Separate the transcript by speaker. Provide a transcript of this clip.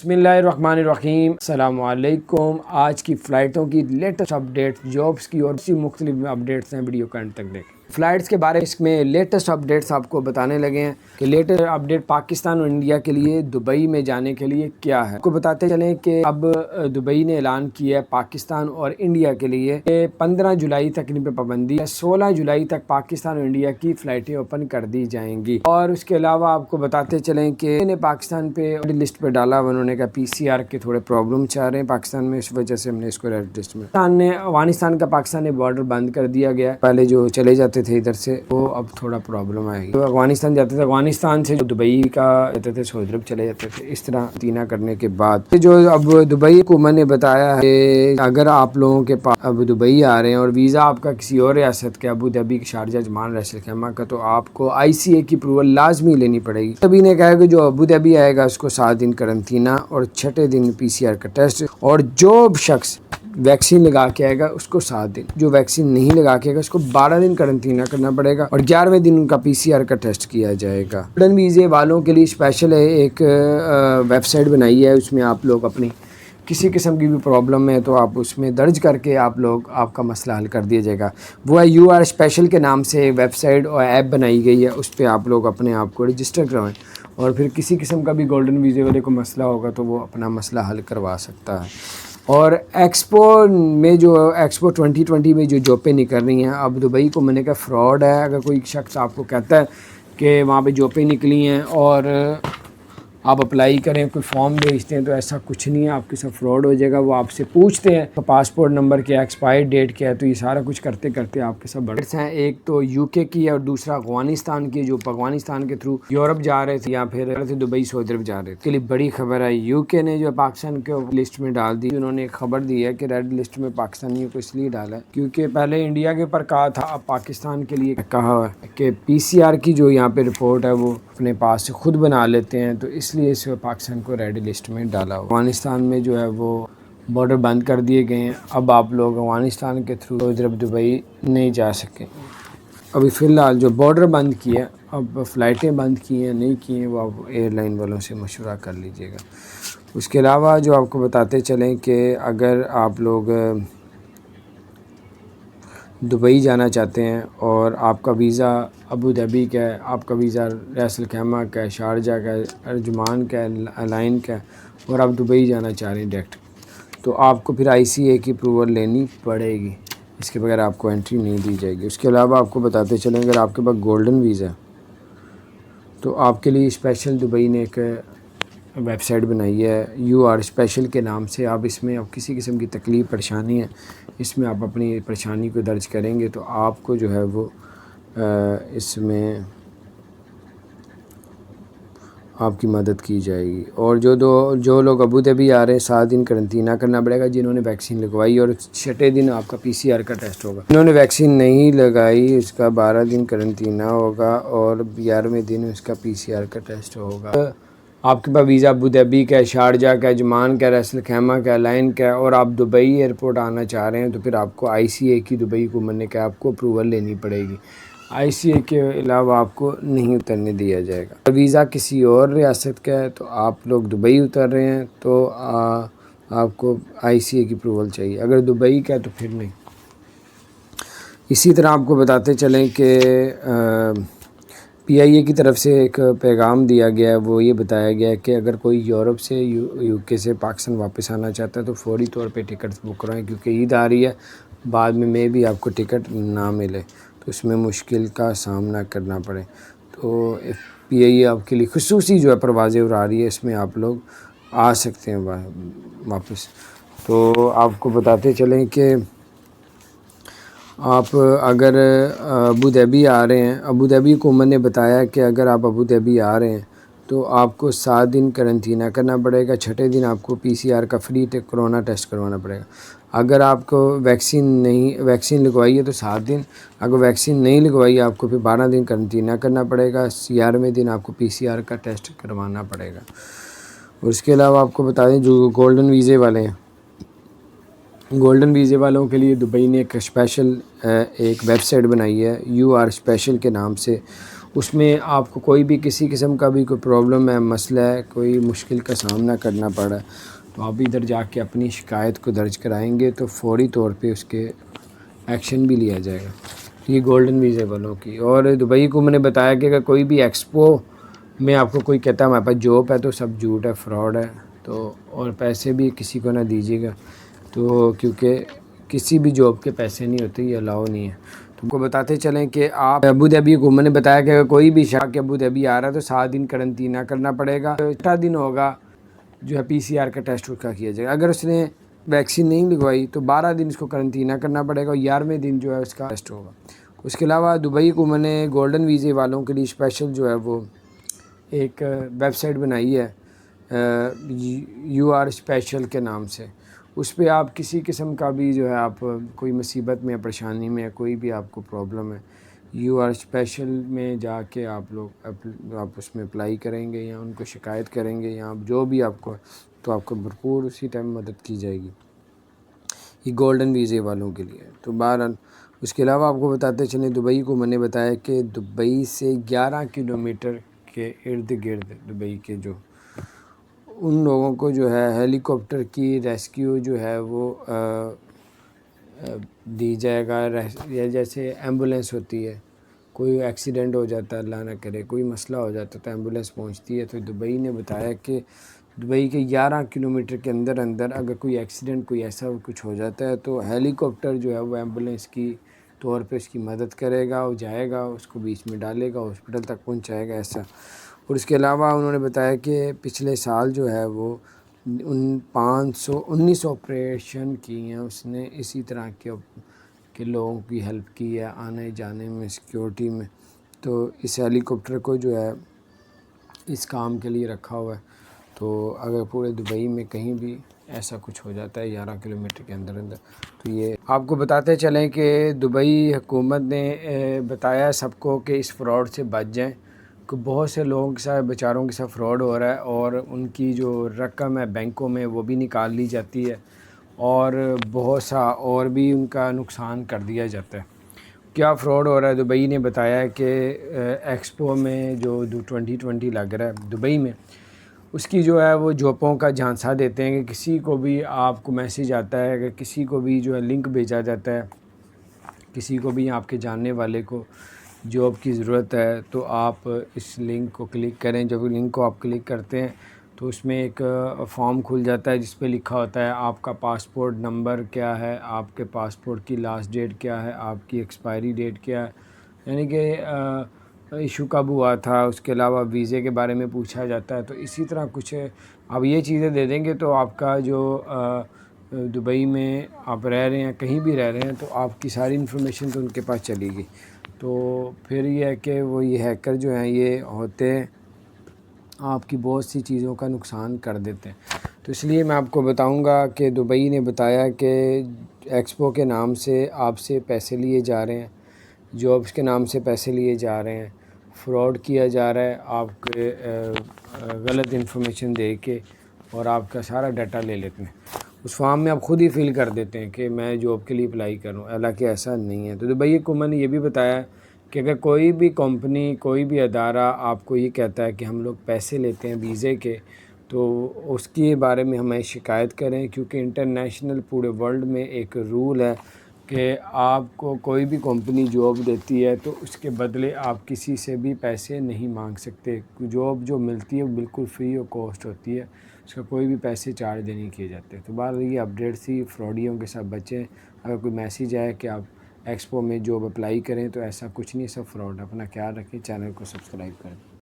Speaker 1: बिस्मिल्लाहिर्रहमानिर्रहीम। अस्सलाम वालेकुम। आज की फ़्लाइटों की लेटेस्ट अपडेट, जॉब्स की और भी मुख्तलिफ अपडेट्स हैं, वीडियो को एंड तक देखें। फ़्लाइट्स के बारे में लेटेस्ट अपडेट्स आपको बताने लगे हैं कि लेटेस्ट अपडेट पाकिस्तान और इंडिया के लिए दुबई में जाने के लिए क्या है। आपको बताते चलें कि अब दुबई ने ऐलान किया है पाकिस्तान और इंडिया के लिए 15 जुलाई तक इन पर पाबंदी है। 16 जुलाई तक पाकिस्तान और इंडिया की फ़्लाइटें ओपन कर दी जाएंगी। और उसके अलावा आपको बताते चलें कि इन्हें पाकिस्तान पे रेड लिस्ट पे डाला। उन्होंने कहा PCR के थोड़े प्रॉब्लम चाह रहे हैं पाकिस्तान में, इस वजह से हमने इसको रेड लिस्ट में। अफगानिस्तान का पाकिस्तान ने बॉर्डर बंद कर दिया गया। पहले जो चले जाते थे इधर से, वो अब थोड़ा प्रॉब्लम आएगी। तो अफगानिस्तान जाते थे, अफगानिस्तान से जो दुबई का जाते थे सऊदी अरब चले जाते थे। इस तरह तीना करने के बाद जो अब दुबई हुकूमत ने बताया है कि अगर आप लोगों के पास अब दुबई आ रहे हैं और वीज़ा आपका किसी और रियासत के अबू धाबी, शारजा, अजमान, रैसल खैमा का, तो आपको ICA की अप्रूवल लाजमी लेनी पड़ेगी। तभी ने कहा कि जो अबू धाबी आएगा उसको 7 दिन करंटीना और 6ठे दिन PCR का टेस्ट, और जो शख्स वैक्सीन लगा के आएगा उसको 7 दिन, जो वैक्सीन नहीं लगा के आएगा उसको 12 दिन करंटीना करना पड़ेगा और 11वें दिन उनका PCR का टेस्ट किया जाएगा। गोल्डन वीज़े वालों के लिए स्पेशल है, एक वेबसाइट बनाई है। उसमें आप लोग अपनी किसी किस्म की भी प्रॉब्लम है तो आप उसमें दर्ज करके आप लोग आपका मसला हल कर दिया जाएगा। वो है UR स्पेशल के नाम से वेबसाइट और ऐप बनाई गई है। उस पर आप लोग अपने आप को रजिस्टर करवाएं और फिर किसी किस्म का भी गोल्डन वीज़े वाले को मसला होगा तो वो अपना मसला हल करवा सकता है। और एक्सपो में जो एक्सपो 2020 में जो जॉबें निकल रही हैं, अब दुबई को मैंने कहा फ्रॉड है। अगर कोई शख्स आपको कहता है कि वहाँ पे जॉबें निकली हैं और आप अप्लाई करें, कोई फॉर्म भेजते हैं, तो ऐसा कुछ नहीं है, आपके साथ फ्रॉड हो जाएगा। वो आपसे पूछते हैं तो पासपोर्ट नंबर क्या, एक्सपायर्ड डेट क्या है, तो ये सारा कुछ करते करते आपके साथ बड़े हैं। एक तो UK की है और दूसरा अफगानिस्तान की, जो अफगानिस्तान के थ्रू यूरोप जा रहे थे या फिर दुबई सऊदी अरब जा रहे थे। इसके लिए बड़ी खबर है, UK ने जो पाकिस्तान के लिस्ट में डाल दी। उन्होंने एक खबर दी है कि रेड लिस्ट में पाकिस्तानियों को इसलिए डाला है क्योंकि पहले इंडिया के ऊपर कहा था, अब पाकिस्तान के लिए कहा है कि PCR की जो यहाँ पे रिपोर्ट है वो अपने पास से खुद बना लेते हैं, तो इसलिए इस पाकिस्तान को रेड लिस्ट में डाला। अफगानिस्तान में जो है वो बॉर्डर बंद कर दिए गए हैं। अब आप लोग अफगानिस्तान के थ्रू सऊदी अरब दुबई नहीं जा सकें। अभी फ़िलहाल जो बॉर्डर बंद किया, अब फ़्लाइटें बंद की हैं नहीं की हैं, वो आप एयरलाइन वालों से मशवरा कर लीजिएगा। उसके अलावा जो आपको बताते चलें कि अगर आप लोग दुबई जाना चाहते हैं और आपका वीज़ा अबू धाबी का है, आपका वीज़ा रैसल खैमा का है, शारजा का है, अजमान का है, अलाइन का है, और आप दुबई जाना चाह रहे हैं डायरेक्ट, तो आपको फिर ICA की अप्रूवल लेनी पड़ेगी। इसके बगैर आपको एंट्री नहीं दी जाएगी। उसके अलावा आपको बताते चलें, अगर आपके पास गोल्डन वीज़ा है तो आपके लिए स्पेशल दुबई ने एक वेबसाइट बनाई है UR स्पेशल के नाम से। आप इसमें अब किसी किस्म की तकलीफ़ परेशानी है, इसमें आप अपनी परेशानी को दर्ज करेंगे तो आपको जो है वो इसमें आपकी मदद की जाएगी। और जो लोग अबू धाबी आ रहे हैं, 7 दिन करंटीना करना पड़ेगा जिन्होंने वैक्सीन लगवाई, और 6ठे दिन आपका PCR का टेस्ट होगा। जिन्होंने वैक्सीन नहीं लगाई उसका 12 दिन करंटीना होगा और 11वें दिन उसका PCR का टेस्ट होगा। आपके पास वीज़ा अबू धाबी का, शारजा का, अजमान का, रैसल खैमा का, लाइन का, और आप दुबई एयरपोर्ट आना चाह रहे हैं तो फिर आपको ICA की दुबई हुकूमत ने कहा आपको अप्रूवल लेनी पड़ेगी। ICA के अलावा आपको नहीं उतरने दिया जाएगा। वीज़ा किसी और रियासत का है तो आप लोग दुबई उतर रहे हैं तो आपको ICA की अप्रूवल चाहिए। अगर दुबई का है तो फिर नहीं। इसी तरह आपको बताते चलें कि PIA की तरफ से एक पैगाम दिया गया है। वो ये बताया गया है कि अगर कोई यूरोप से UK से पाकिस्तान वापस आना चाहता है तो फौरी तौर पे टिकट बुक कराएं, क्योंकि ईद आ रही है, बाद में भी आपको टिकट ना मिले तो उसमें मुश्किल का सामना करना पड़े। तो PIA आपके लिए खुसूसी जो है परवाज़ें उड़ा रही है, इसमें आप लोग आ सकते हैं वापस। तो आपको बताते चलें कि आप अगर अबू धाबी आ रहे हैं, अबू धाबी हुकूमत ने बताया कि अगर आप अबू धाबी आ रहे हैं तो आपको 7 दिन करंटीना करना पड़ेगा, 6ठे दिन आपको PCR का फ्री कोरोना टेस्ट करवाना पड़ेगा। अगर आपको वैक्सीन लगवाई है तो 7 दिन, अगर वैक्सीन नहीं लगवाई आपको फिर 12 दिन करंटीना करना पड़ेगा, 11वें दिन आपको PCR का टेस्ट करवाना पड़ेगा। उसके अलावा आपको बता दें जो गोल्डन वीज़े वाले हैं, गोल्डन वीज़े वालों के लिए दुबई ने एक स्पेशल एक वेबसाइट बनाई है UR स्पेशल के नाम से, اس میں آپ کو کوئی بھی کسی قسم کا بھی کوئی پرابلم ہے، مسئلہ ہے، کوئی مشکل کا سامنا کرنا پڑا تو آپ ادھر جا کے اپنی شکایت کو درج کرائیں گے تو فوری طور پہ اس کے ایکشن بھی لیا جائے گا۔ یہ گولڈن ویزے والوں کی۔ اور دبئی کو میں نے بتایا کہ اگر کوئی بھی ایکسپو میں آپ کو کوئی کہتا ہے ہمارے پاس جاب ہے تو سب جھوٹ ہے، فراڈ ہے، تو اور پیسے بھی کسی کو نہ دیجیے گا، تو کیونکہ کسی بھی جاب کے پیسے نہیں ہوتے، یہ الاؤ نہیں ہے۔ تو کو بتاتے چلیں کہ آپ ابو دھابی کو، میں نے بتایا کہ اگر کوئی بھی شخص ابو دھابی آ رہا ہے تو 7 دن قرنطینہ کرنا پڑے گا، 8 دن ہوگا جو ہے PCR کا ٹیسٹ اس کا کیا جائے گا۔ اگر اس نے ویکسین نہیں لگوائی تو 12 دن اس کو قرنطینہ کرنا پڑے گا، اور 11ویں دن جو ہے اس کا ٹیسٹ ہوگا۔ اس کے علاوہ دبئی کو میں نے گولڈن ویزے والوں کے لیے اسپیشل جو ہے وہ ایک ویب سائٹ بنائی ہے UR اسپیشل کے نام سے۔ اس پہ آپ کسی قسم کا بھی جو ہے آپ کوئی مصیبت میں، پریشانی میں، کوئی بھی آپ کو پرابلم ہے، UR اسپیشل میں جا کے آپ اس میں اپلائی کریں گے یا ان کو شکایت کریں گے یا جو بھی آپ کو، تو آپ کو بھرپور اسی ٹائم مدد کی جائے گی۔ یہ گولڈن ویزے والوں کے لیے۔ تو بہرحال اس کے علاوہ آپ کو بتاتے چلیں دبئی کو میں نے بتایا کہ دبئی سے 11 کلومیٹر کے ارد گرد دبئی کے جو ان لوگوں کو جو ہے ہیلی کاپٹر کی ریسکیو جو ہے وہ دی جائے گا، یا جیسے ایمبولینس ہوتی ہے، کوئی ایکسیڈنٹ ہو جاتا ہے اللہ نہ کرے، کوئی مسئلہ ہو جاتا ہے تو ایمبولینس پہنچتی ہے۔ تو دبئی نے بتایا کہ دبئی کے 11 کلومیٹر کے اندر اگر کوئی ایکسیڈنٹ، کوئی ایسا کچھ ہو جاتا ہے تو ہیلی کاپٹر جو ہے وہ ایمبولینس کی طور پہ اس کی مدد کرے گا، وہ جائے گا، اس کو بیچ میں ڈالے گا، ہاسپٹل تک پہنچائے گا ایسا۔ اور اس کے علاوہ انہوں نے بتایا کہ پچھلے سال جو ہے وہ 19 آپریشن کی ہیں اس نے، اسی طرح کے لوگوں کی ہیلپ کی ہے آنے جانے میں، سیکیورٹی میں۔ تو اس ہیلی کاپٹر کو جو ہے اس کام کے لیے رکھا ہوا ہے۔ تو اگر پورے دبئی میں کہیں بھی ایسا کچھ ہو جاتا ہے 11 کلومیٹر کے اندر تو یہ آپ کو بتاتے چلیں کہ دبئی حکومت نے بتایا سب کو کہ اس فراڈ سے بچ جائیں، کہ بہت سے لوگوں کے ساتھ، بیچاروں کے ساتھ فراڈ ہو رہا ہے، اور ان کی جو رقم ہے بینکوں میں وہ بھی نکال لی جاتی ہے، اور بہت سا اور بھی ان کا نقصان کر دیا جاتا ہے۔ کیا فراڈ ہو رہا ہے؟ دبئی نے بتایا ہے کہ ایکسپو میں جو 2020 لگ رہا ہے دبئی میں، اس کی جو ہے وہ جوپوں کا جھانسا دیتے ہیں کہ کسی کو بھی آپ کو میسیج آتا ہے کہ کسی کو بھی جو ہے لنک بھیجا جاتا ہے، کسی کو بھی آپ کے جاننے والے کو جاب کی ضرورت ہے تو آپ اس لنک کو کلک کریں۔ جب لنک کو آپ کلک کرتے ہیں تو اس میں ایک فارم کھل جاتا ہے جس پہ لکھا ہوتا ہے آپ کا پاسپورٹ نمبر کیا ہے، آپ کے پاسپورٹ کی لاسٹ ڈیٹ کیا ہے، آپ کی ایکسپائری ڈیٹ کیا ہے، یعنی کہ ایشو کب ہوا تھا، اس کے علاوہ ویزے کے بارے میں پوچھا جاتا ہے۔ تو اسی طرح کچھ آپ یہ چیزیں دے دیں گے تو آپ کا جو دبئی میں آپ رہ رہے ہیں، کہیں بھی رہ رہے ہیں، تو آپ کی ساری انفارمیشن تو ان کے پاس چلی گئی۔ تو پھر یہ ہے کہ وہ یہ ہیکر جو ہیں یہ ہوتے ہیں، آپ کی بہت سی چیزوں کا نقصان کر دیتے ہیں۔ تو اس لیے میں آپ کو بتاؤں گا کہ دبئی نے بتایا کہ ایکسپو کے نام سے آپ سے پیسے لیے جا رہے ہیں، جابس کے نام سے پیسے لیے جا رہے ہیں، فراڈ کیا جا رہا ہے آپ کے غلط انفارمیشن دے کے، اور آپ کا سارا ڈیٹا لے لیتے ہیں۔ اس فارم میں آپ خود ہی فل کر دیتے ہیں کہ میں جاب کے لیے اپلائی کروں، حالانکہ ایسا نہیں ہے۔ تو دبئی حکومت نے یہ بھی بتایا کہ اگر کوئی بھی کمپنی، کوئی بھی ادارہ آپ کو یہ کہتا ہے کہ ہم لوگ پیسے لیتے ہیں ویزے کے، تو اس کے بارے میں ہمیں شکایت کریں، کیونکہ انٹرنیشنل پورے ورلڈ میں ایک رول ہے کہ آپ کو کوئی بھی کمپنی جاب دیتی ہے تو اس کے بدلے آپ کسی سے بھی پیسے نہیں مانگ سکتے۔ جاب جو ملتی ہے وہ بالکل فری اور کاسٹ ہوتی ہے، اس کا کوئی بھی پیسے چارج نہیں کیے جاتے۔ تو بہرحال یہ اپڈیٹ تھی، فراڈیوں کے ساتھ بچیں۔ اگر کوئی میسیج آئے کہ آپ ایکسپو میں جاب اپلائی کریں تو ایسا کچھ نہیں، سب فراڈ ہے۔ اپنا خیال رکھیں، چینل کو سبسکرائب کریں۔